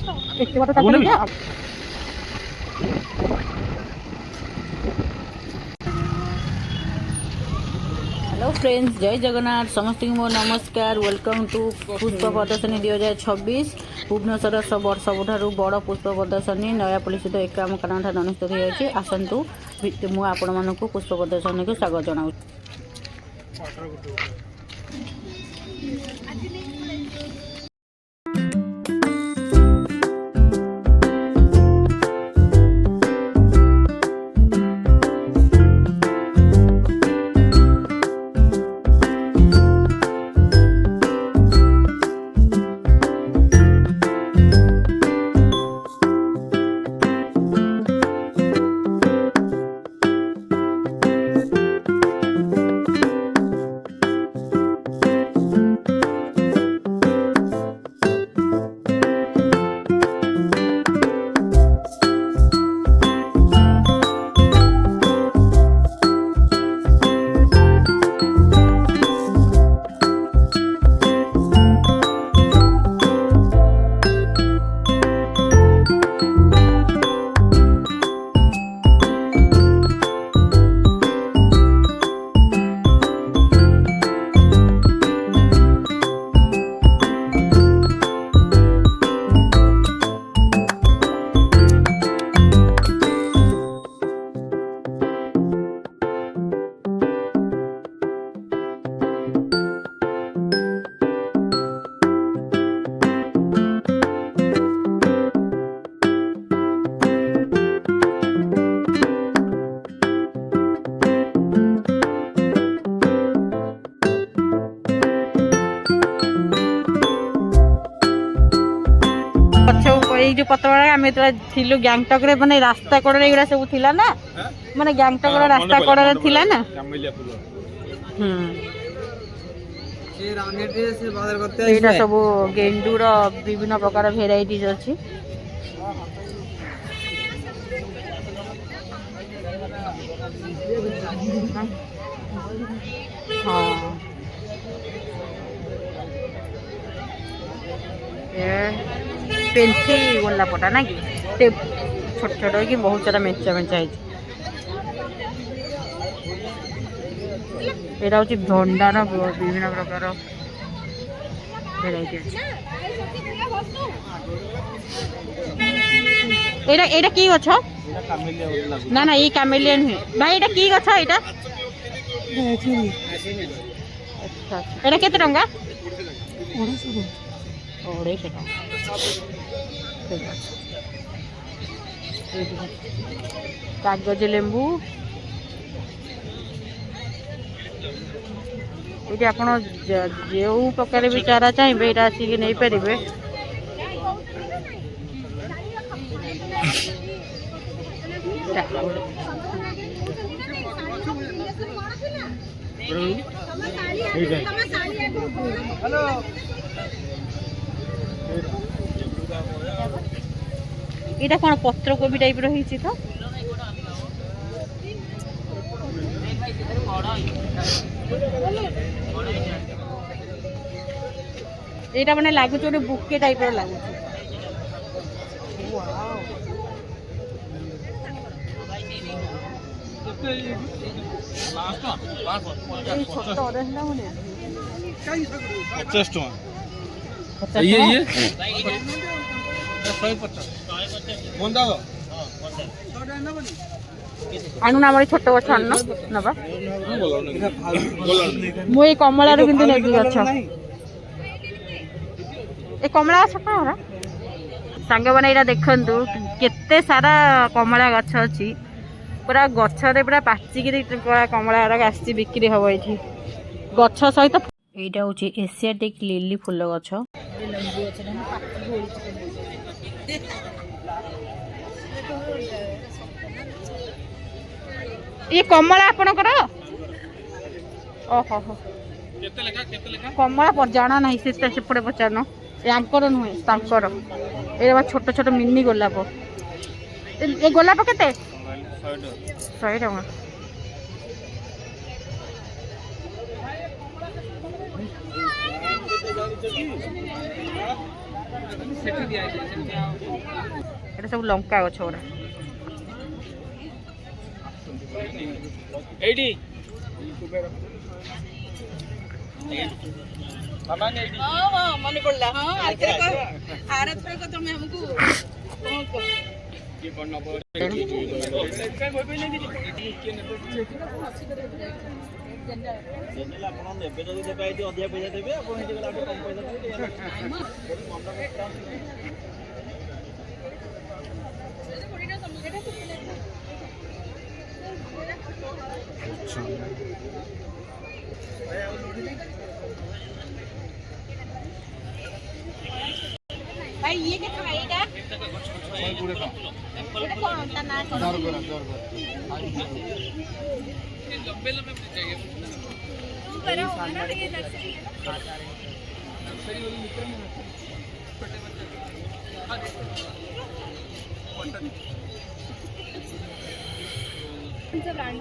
Hello friends, जय जगन्नाथ समस्त मो नमस्कार। वेलकम टू पुष्प प्रदर्शनी 2026 भुवनेश्वर सबुठारु बड़ पुष्प प्रदर्शनी नया पुलिस 51 ठार अनुष्ठित होती। आसतु मुझे आपण मानक पुष्प प्रदर्शनी को स्वागत जनाऊँ। जो पतवाड़ा आम थिलु गैंगटक रे माने रास्ता कड़े एगुड़ा सब थिला ना, माने गैंगटक रे रास्ता कड़े थिला ना। एटा सब गेंडूर विभिन्न प्रकार भेराइटीज अछि। हां पेंथी गोला पटा ना कि छोट छोट कि बहुत सारा मेचा मेचा है। यहाँ हूँ भंडार विभिन्न प्रकार भेराइटी अच्छे। एटा की गछ ना ना ये कामेलिया नुहे भाई, एटा की गछ एटा? अच्छा एटा केते टंका? 250 टका। कागज लेंबू ये आप जो प्रकार भी चारा चाहिए ये आसिक नहीं पारे। ये कौन पत्र कोबी टाइप रही तो ये मैंने लगुच गोटे बुके टाइप लगुच। आणु ना छोट गछ आन नबा मुई कमला रो किंतु नेबी गछ ए कमला गछ का सांग बने एटा देखंतु केते सारा कमला गछ अछि। पूरा गछ रे पूरा पाचिकी पूरा कमला रा आसी बिक्री हबो एठी गछ सहित। एटा होची एशियाटिक लिली फूल गछ। ये कमला आपनकर ओहो हो कमला पर जाना नहीं से सेपटे पचारन यांकर नुहे तांकर ए छोट छोट मिनी गोलाप। ए गोलाप केते 100 टका। এটা সব লঙ্কা গছ ওরা এইডি ମନେ ପଡିଲା ହଁ ଆରଥରକ ତମେ ଆମକୁ ଆପଣ ନେବେ ଯଦି ଦେବେ ଏଇଠି ଅଧିକା ପଇସା ଦେବେ ଆପଣ ଏଇଠି ଗଲେ ଆଉ କମ ପଇସା ଦେବେ ଭାଇ ଇଏ କେତେ ଭାଇ ଏଇଟା ଏଇଟା କଣ ତା ନାଁ କଣ ब्रांड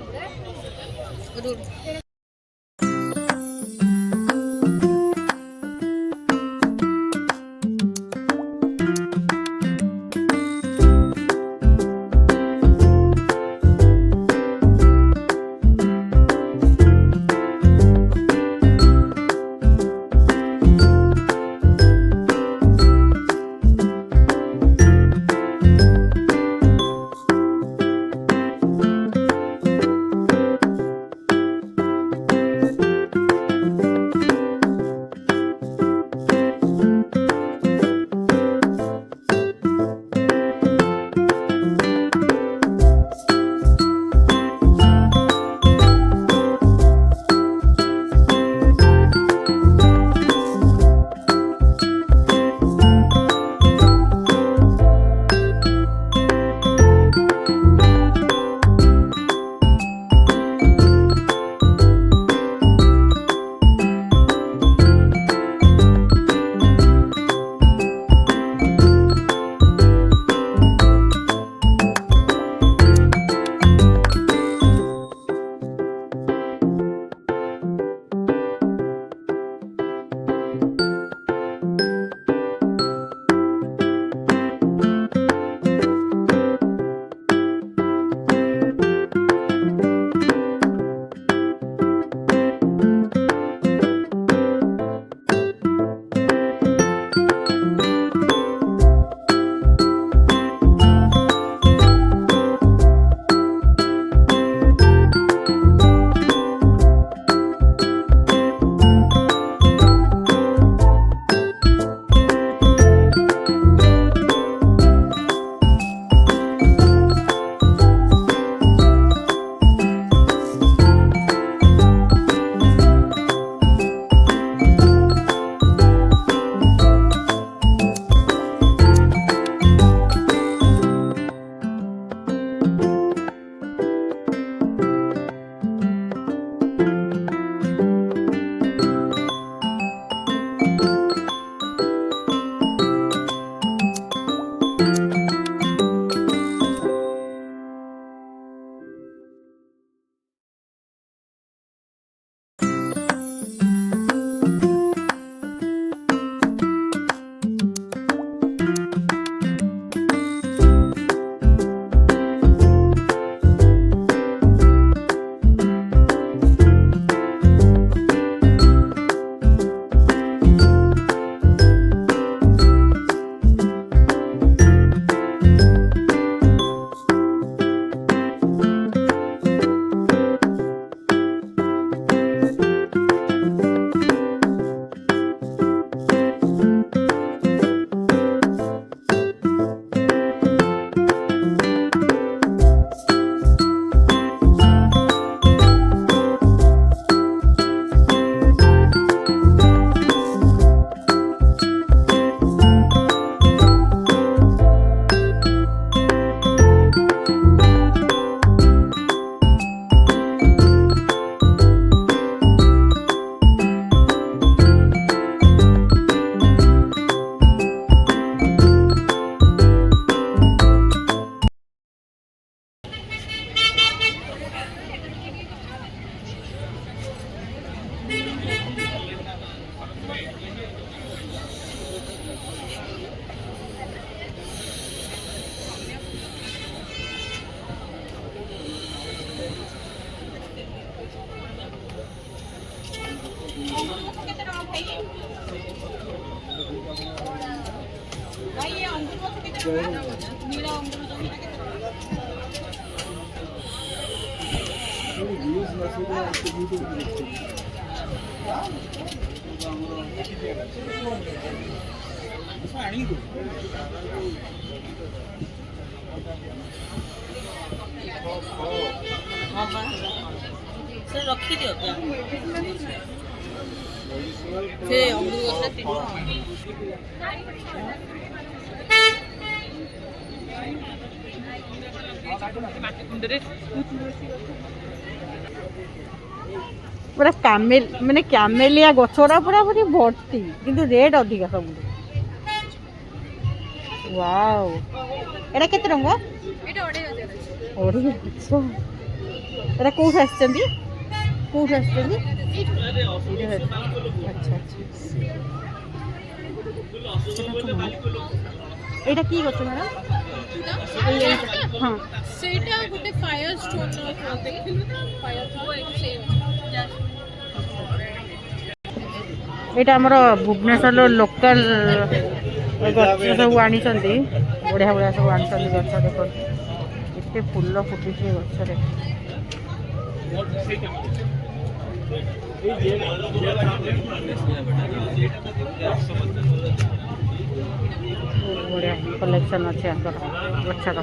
ସେ ରଖିଦିଅ ସେ ଅମୃତ पूरा कैमेल माने कैमेलिया गछड़ा पूरा पूरी भर्ती किंतु रेट अधिका सब वाओ एटा केते रंगा ଏଇଟା 2500 और अच्छा एटा कोठ आछंदी अच्छा अच्छा एटा की गछ मैडम हाँ ସେଇଟା ଗୋଟେ ଫାୟାର ଷ୍ଟୋନ ଦେଖିଲୁ ନା ଫାୟାର ଏଇଟା ଆମର ଭୁବନେଶ୍ୱର ଲୋକାଲ ଗଛ ସବୁ ଆଣିଛନ୍ତି ବଢ଼ିଆ ବଢ଼ିଆ ସବୁ ଆଣିଛନ୍ତି ଗଛ ଦେଖନ୍ତୁ ଏତେ ଫୁଲ ଫୁଟିଛି ଏ ଗଛରେ ବଢ଼ିଆ କଲେକ୍ସନ୍ ଅଛି ଆଙ୍କର ଗଛର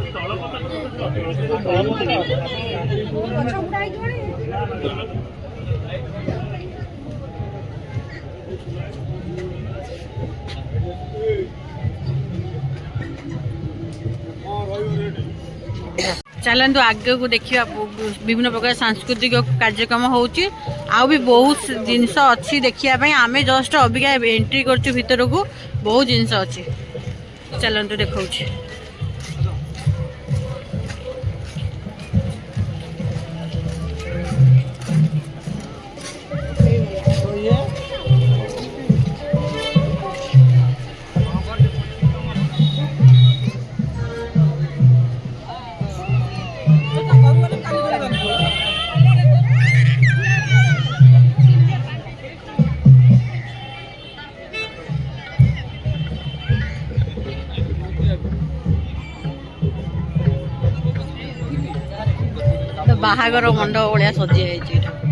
चलतु आगे को देखा विभिन्न प्रकार सांस्कृतिक कार्यक्रम होची आउ भी बहुत जिनस अच्छी देखापी आम जस्ट अबिका एंट्री करछु भीतर को बहुत जिनस अच्छी चलतु देखा बाहागर मंडप भाया सजी जाइए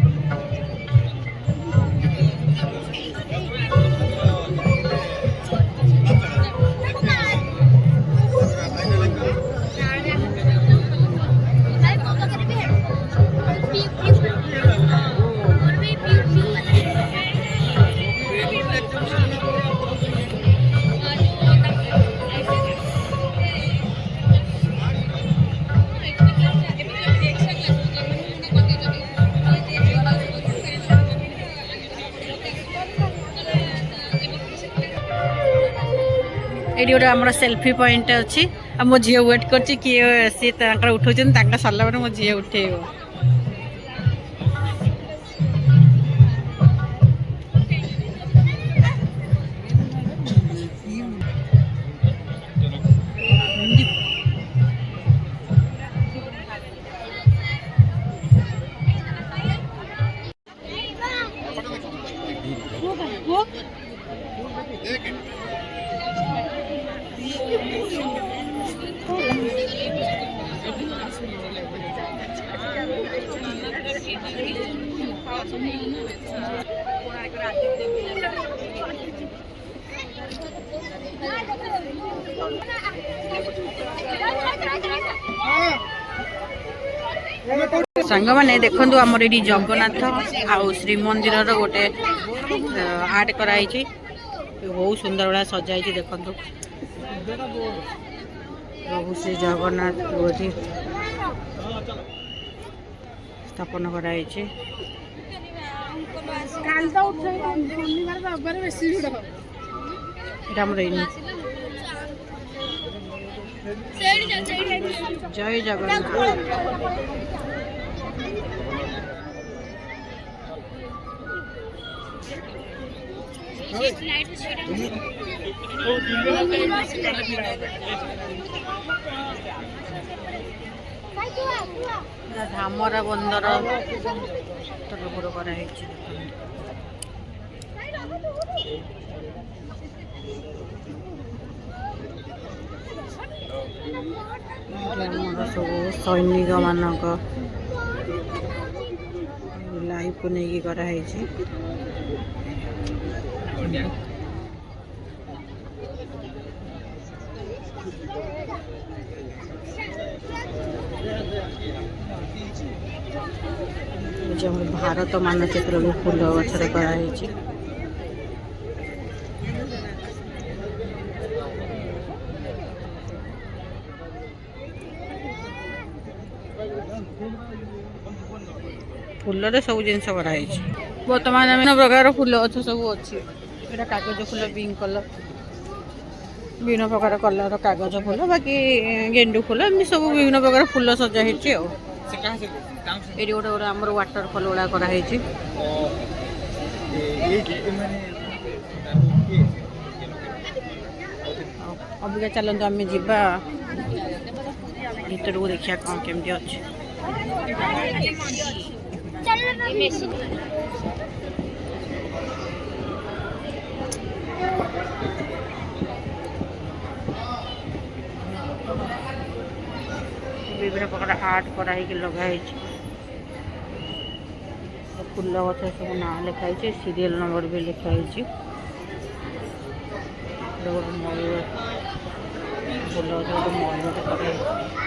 ये गोटे आम सेल्फी पॉइंट अच्छी मो झी वेट कर किए सी उठा सरला मो झी उठे सांग मैंने देखु आमर ये जगन्नाथ आउ श्रीमंदिर गोटे आर्ट कराई बहुत सुंदर भाया सजाई देखु प्रभु श्री जगन्नाथ बोधि स्थापन कराई जय जगन्नाथ धामरा बंदर तरफ कराई ଆମର ସବୁ ସୈନିକ ମାନଙ୍କ ଲାଇଫକୁ ନେଇକି କରାହେଇଛି। ଆମର ଭାରତ ମାନଚିତ୍ର ବି ଫୁଲ ଗଛରେ କରାହେଇଛି। ଫୁଲରେ ସବୁ ଜିନିଷ କରାହେଇଛି। ବର୍ତ୍ତମାନ ବିଭିନ୍ନ ପ୍ରକାର ଫୁଲ ଗଛ ସବୁ ଅଛି। ଏଇଟା କାଗଜ ଫୁଲ, ପିଙ୍କ କଲର, ବିଭିନ୍ନ ପ୍ରକାର କଲର କାଗଜ ଫୁଲ, ବାକି ଗେଣ୍ଡୁ ଫୁଲ, ଏମିତି ସବୁ ବିଭିନ୍ନ ପ୍ରକାର ଫୁଲ ସଜା ହେଇଛି। ଆଉ ଏଇଠି ଗୋଟେ ଗୋଟେ ଆମର ୱାଟର ଫଲ ଗୁଡ଼ା କରାହେଇଛି। ଅବିକା ଚାଲନ୍ତୁ ଆମେ ଯିବା ଭିତରକୁ, ଦେଖିବା କ'ଣ କେମିତି ଅଛି। ବିଭିନ୍ନ ପ୍ରକାର ଆର୍ଟ କରାହେଇକି ଲଗା ହେଇଛି। ଫୁଲ ଗଛ ସବୁ ନାଁ ଲେଖା ହେଇଛି, ସିରିଏଲ ନମ୍ବର ବି ଲେଖା ହେଇଛି। ଗୋଟେ ମୟୂର, ଫୁଲ ଗଛ ଗୋଟେ ମୟୂର କରାହେଇଛି।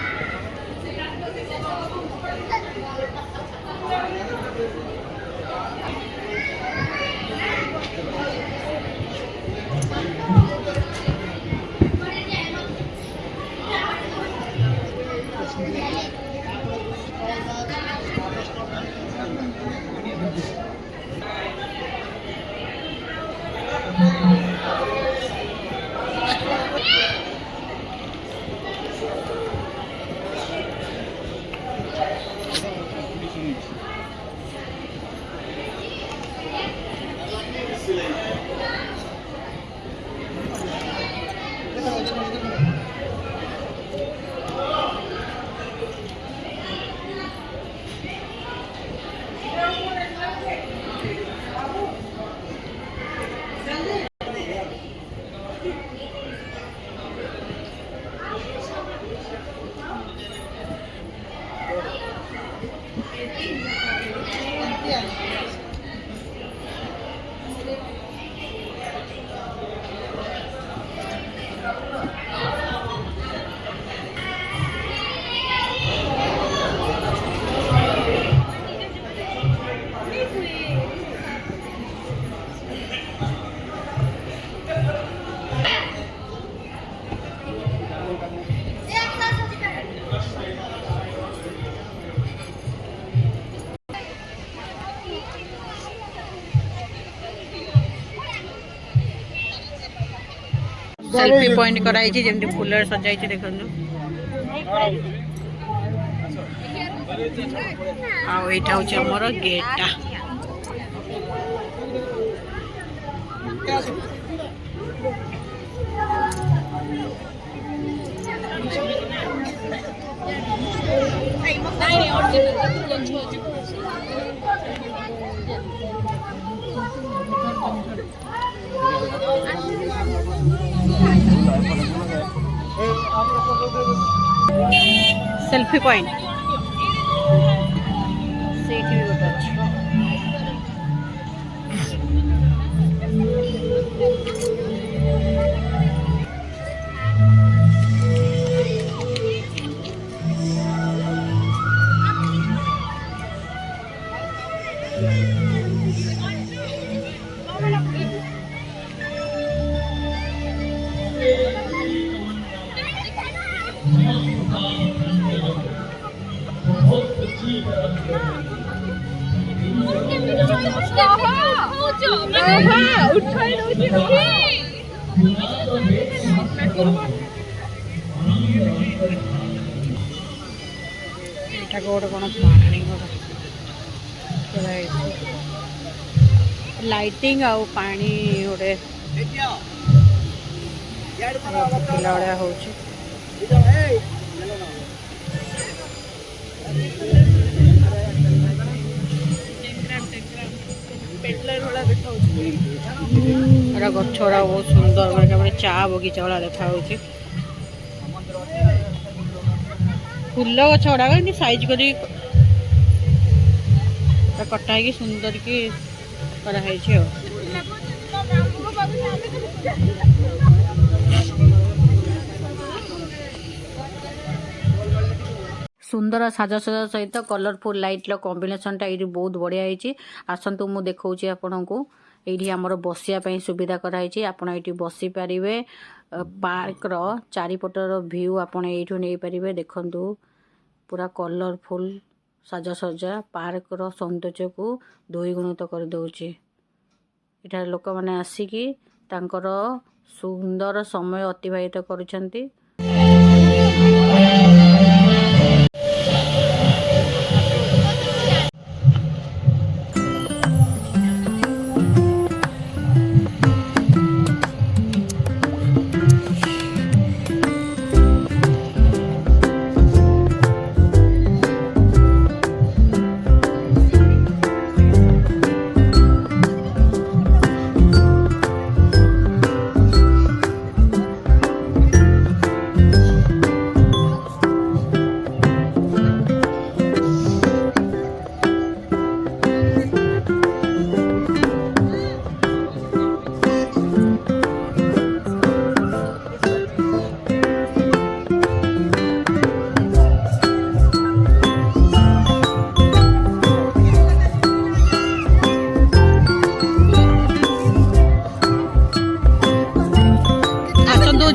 सेल्फी पॉइंट कराई जमी फूल सजाई देखो आईटा हूँ आमर गेटा सेल्फी पॉइंट से गोटे कौन पानी लाइटिंग आउ पानी गोटे पिला भाया हो गछरा बहुत सुंदर चा बगीचा वाला देखा फूल गछ गुड़ाक साइज कर कटा है सुंदर की कराई सुंदर साजसजा सहित कलरफुल लाइट कॉम्बिनेशन टा ये बहुत बढ़िया है। आसतु मु देखा आपण को ये आमर बसिया सुविधा कराई आपण ये बसी पारे पार्क रो चारिपटर व्यू आपण यू नहीं पारे देखु पूरा कलरफुल साजसजा पार्क रो सौंदर्य को द्विगुणित कर दौची। इटा लोक मैंने आसिकी तांकर सुंदर समय अतिबाहित करुछंती।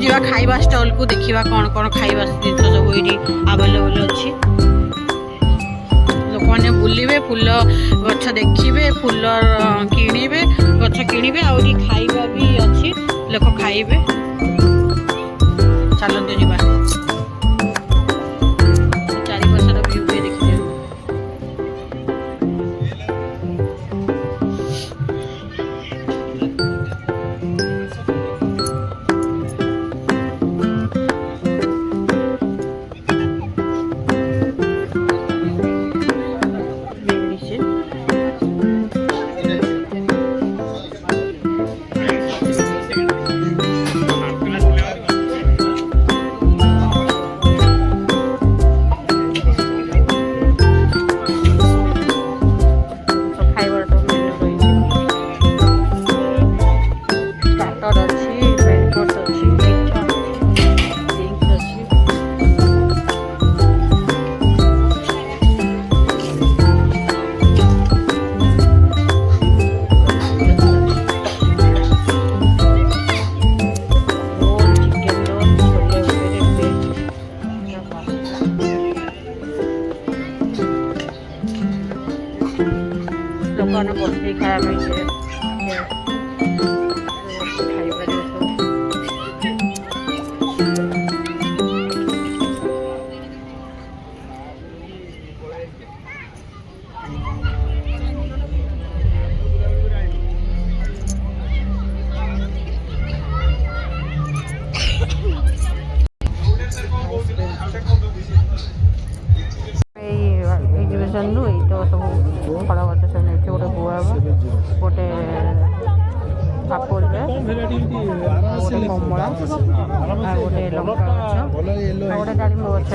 जा खाइबा स्टॉल को देखिबा कौन कौन खाइबा जिन सब ये अवेलेबल अच्छी। लोक मैंने बुलिबे फूल गछ देखिबे फूल किणिबे गछ किणिबे आ खाइबा भी अच्छी लोक खाइबे। चलते जीवा चारि पार्श्वर व्यू भी देखिए। लोक बस खाया एग्जिबिशन रु ये तो सब फल गच सब नहीं गोटे गुआवा गोटे आपोल गोटे कमला गोटे लंका गच गोटे डालिंब गच।